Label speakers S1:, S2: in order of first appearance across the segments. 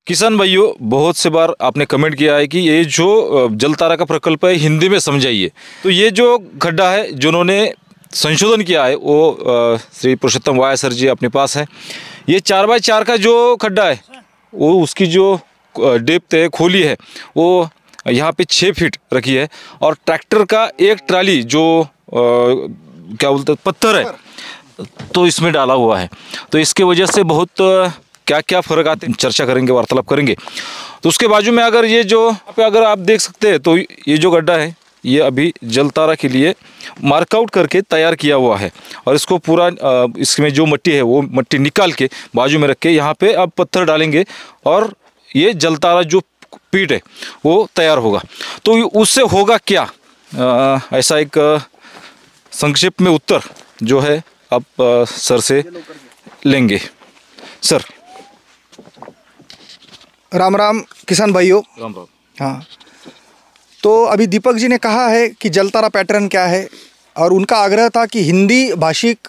S1: किसान भाइयों, बहुत से बार आपने कमेंट किया है कि ये जो जलतारा का प्रकल्प है हिंदी में समझाइए। तो ये जो गड्ढा है जिन्होंने संशोधन किया है वो श्री पुरुषोत्तम वाया सर जी अपने पास है। ये 4x4 का जो गड्ढा है वो उसकी जो डेप्थ है, खोली है, वो यहाँ पे 6 फीट रखी है और ट्रैक्टर का एक ट्राली जो क्या बोलते हैं पत्थर है तो इसमें डाला हुआ है। तो इसके वजह से बहुत क्या क्या फ़र्क आते हैं चर्चा करेंगे, वार्तालाप करेंगे। तो उसके बाजू में अगर ये जो पे अगर आप देख सकते हैं तो ये जो गड्ढा है ये अभी जलतारा के लिए मार्कआउट करके तैयार किया हुआ है और इसको पूरा इसमें जो मिट्टी है वो मिट्टी निकाल के बाजू में रख के यहाँ पे अब पत्थर डालेंगे और ये जलतारा जो पीठ है वो तैयार होगा। तो उससे होगा क्या, ऐसा एक संक्षिप्त में उत्तर जो है अब सर से लेंगे। सर
S2: राम राम किसान भाइयों।
S1: राम राम।
S2: हाँ, तो अभी दीपक जी ने कहा है कि जलतारा पैटर्न क्या है और उनका आग्रह था कि हिंदी भाषिक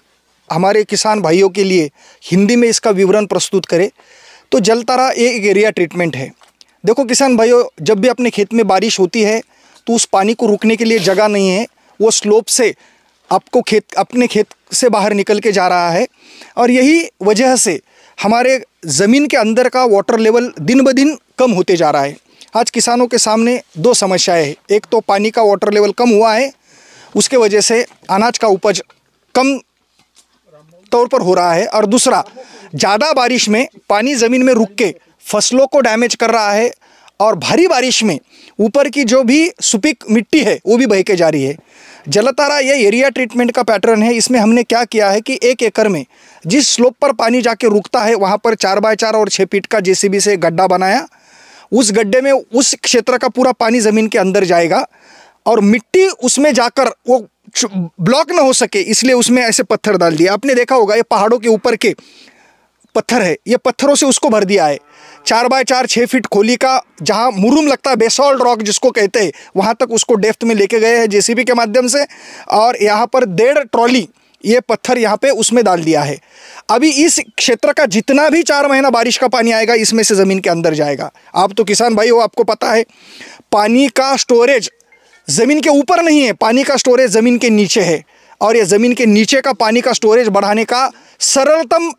S2: हमारे किसान भाइयों के लिए हिंदी में इसका विवरण प्रस्तुत करे। तो जलतारा एक एरिया ट्रीटमेंट है। देखो किसान भाइयों, जब भी अपने खेत में बारिश होती है तो उस पानी को रुकने के लिए जगह नहीं है, वो स्लोप से आपको अपने खेत से बाहर निकल के जा रहा है और यही वजह से हमारे ज़मीन के अंदर का वाटर लेवल दिन ब दिन कम होते जा रहा है। आज किसानों के सामने दो समस्याएं हैं। एक तो पानी का वाटर लेवल कम हुआ है, उसके वजह से अनाज का उपज कम तौर पर हो रहा है, और दूसरा ज़्यादा बारिश में पानी ज़मीन में रुक के फसलों को डैमेज कर रहा है और भारी बारिश में ऊपर की जो भी सुपीक मिट्टी है वो भी बह के जा रही है। जलतारा ये एरिया ट्रीटमेंट का पैटर्न है। इसमें हमने क्या किया है कि 1 एकड़ में जिस स्लोप पर पानी जाके रुकता है वहाँ पर 4x4 और 6 फीट का जेसीबी से गड्ढा बनाया। उस गड्ढे में उस क्षेत्र का पूरा पानी ज़मीन के अंदर जाएगा और मिट्टी उसमें जाकर वो ब्लॉक ना हो सके इसलिए उसमें ऐसे पत्थर डाल दिया। आपने देखा होगा ये पहाड़ों के ऊपर के पत्थर है, ये पत्थरों से उसको भर दिया है। 4x4 6 फीट खोली का जहाँ मुरुम लगता है, बेसॉल्ट रॉक जिसको कहते हैं, वहाँ तक उसको डेप्थ में लेके गए हैं जेसीबी के माध्यम से और यहाँ पर 1.5 ट्रॉली ये पत्थर यहाँ पे उसमें डाल दिया है। अभी इस क्षेत्र का जितना भी 4 महीना बारिश का पानी आएगा इसमें से ज़मीन के अंदर जाएगा। आप तो किसान भाई हो, आपको पता है पानी का स्टोरेज ज़मीन के ऊपर नहीं है, पानी का स्टोरेज ज़मीन के नीचे है और ये ज़मीन के नीचे का पानी का स्टोरेज बढ़ाने का सरलतम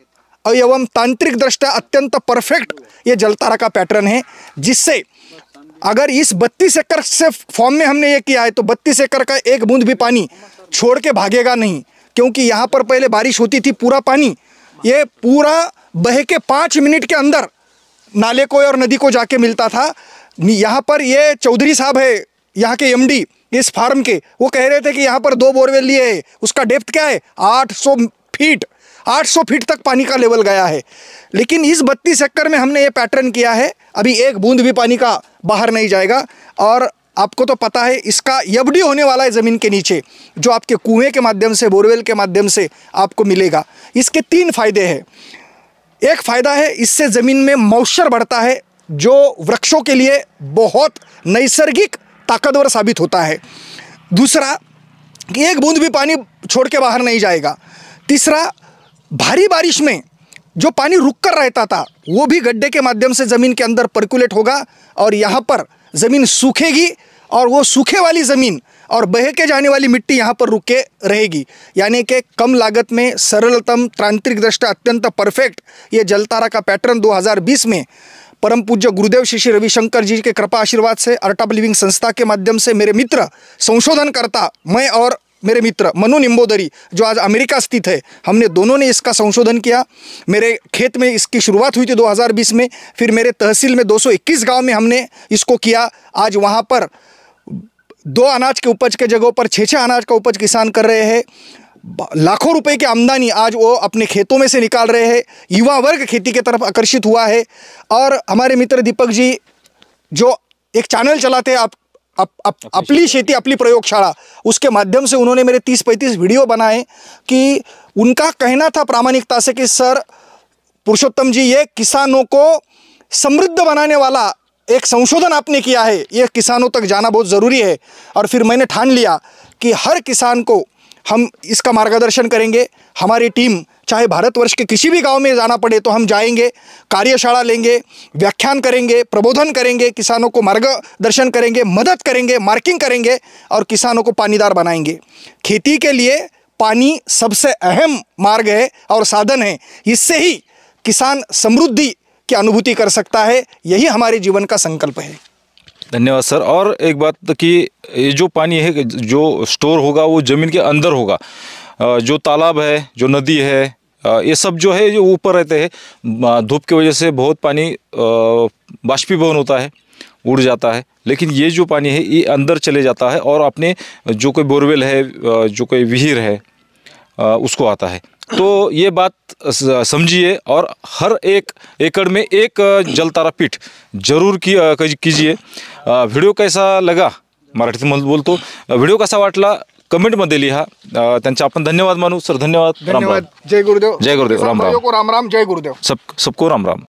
S2: एवं तांत्रिक दृष्टया अत्यंत परफेक्ट ये जलतारा का पैटर्न है, जिससे अगर इस 32 एकड़ से फॉर्म में हमने ये किया है तो 32 एकड़ का एक बूंद भी पानी छोड़ के भागेगा नहीं, क्योंकि यहाँ पर पहले बारिश होती थी पूरा पानी ये पूरा बह के 5 मिनट के अंदर नाले को और नदी को जाके मिलता था। यहाँ पर ये चौधरी साहब है यहाँ के एमडी इस फार्म के, वो कह रहे थे कि यहाँ पर 2 बोरवेल लिए है, उसका डेप्थ क्या है 800 फीट तक पानी का लेवल गया है। लेकिन इस 32 एकड़ में हमने ये पैटर्न किया है, अभी एक बूंद भी पानी का बाहर नहीं जाएगा और आपको तो पता है इसका एफडी होने वाला है ज़मीन के नीचे, जो आपके कुएं के माध्यम से बोरवेल के माध्यम से आपको मिलेगा। इसके 3 फायदे हैं। एक फ़ायदा है इससे ज़मीन में मॉइस्चर बढ़ता है जो वृक्षों के लिए बहुत नैसर्गिक ताकतवर साबित होता है। दूसरा कि एक बूंद भी पानी छोड़ के बाहर नहीं जाएगा। तीसरा, भारी बारिश में जो पानी रुक कर रहता था वो भी गड्ढे के माध्यम से ज़मीन के अंदर पर्कुलेट होगा और यहाँ पर ज़मीन सूखेगी और वो सूखे वाली ज़मीन और बह के जाने वाली मिट्टी यहाँ पर रुक के रहेगी। यानी कि कम लागत में सरलतम तांत्रिक दृष्टया अत्यंत परफेक्ट ये जलतारा का पैटर्न 2020 में परम पूज्य गुरुदेव श्री श्री रविशंकर जी के कृपा आशीर्वाद से अर्टअप लिविंग संस्था के माध्यम से मेरे मित्र संशोधनकर्ता मैं और मेरे मित्र मनु निम्बोदरी जो आज अमेरिका स्थित है, हमने दोनों ने इसका संशोधन किया। मेरे खेत में इसकी शुरुआत हुई थी 2020 में, फिर मेरे तहसील में 221 गांव में हमने इसको किया। आज वहां पर 2 अनाज के उपज के जगहों पर 6 अनाज का उपज किसान कर रहे हैं। लाखों रुपए की आमदनी आज वो अपने खेतों में से निकाल रहे हैं। युवा वर्ग खेती की तरफ आकर्षित हुआ है और हमारे मित्र दीपक जी जो एक चैनल चलाते हैं अपनी खेती अपनी प्रयोगशाला, उसके माध्यम से उन्होंने मेरे 30-35 वीडियो बनाए कि उनका कहना था प्रामाणिकता से कि सर पुरुषोत्तम जी ये किसानों को समृद्ध बनाने वाला एक संशोधन आपने किया है, ये किसानों तक जाना बहुत ज़रूरी है। और फिर मैंने ठान लिया कि हर किसान को हम इसका मार्गदर्शन करेंगे। हमारी टीम चाहे भारतवर्ष के किसी भी गांव में जाना पड़े तो हम जाएंगे, कार्यशाला लेंगे, व्याख्यान करेंगे, प्रबोधन करेंगे, किसानों को मार्गदर्शन करेंगे, मदद करेंगे, मार्किंग करेंगे और किसानों को पानीदार बनाएंगे। खेती के लिए पानी सबसे अहम मार्ग है और साधन है। इससे ही किसान समृद्धि की अनुभूति कर सकता है। यही हमारे जीवन का संकल्प है।
S1: धन्यवाद सर। और एक बात कि ये जो पानी है जो स्टोर होगा वो ज़मीन के अंदर होगा। जो तालाब है, जो नदी है, ये सब जो है जो ऊपर रहते हैं, धूप की वजह से बहुत पानी बाष्पीभवन होता है, उड़ जाता है। लेकिन ये जो पानी है ये अंदर चले जाता है और अपने जो कोई बोरवेल है, जो कोई विहीर है, उसको आता है। तो ये बात समझिए और हर एक एकड़ में एक जलतारा पीठ जरूर कीजिए। व्हिडिओ कैसा लगा मराठीत बोलतो, व्हिडिओ कसा वाटला कमेंटमध्ये लिहा। त्यांचे आपण धन्यवाद मानू सर। धन्यवाद।
S2: धन्यवाद। जय गुरुदेव।
S1: जय गुरुदेव। राम राम।
S2: को राम राम। जय गुरुदेव।
S1: सबको राम राम।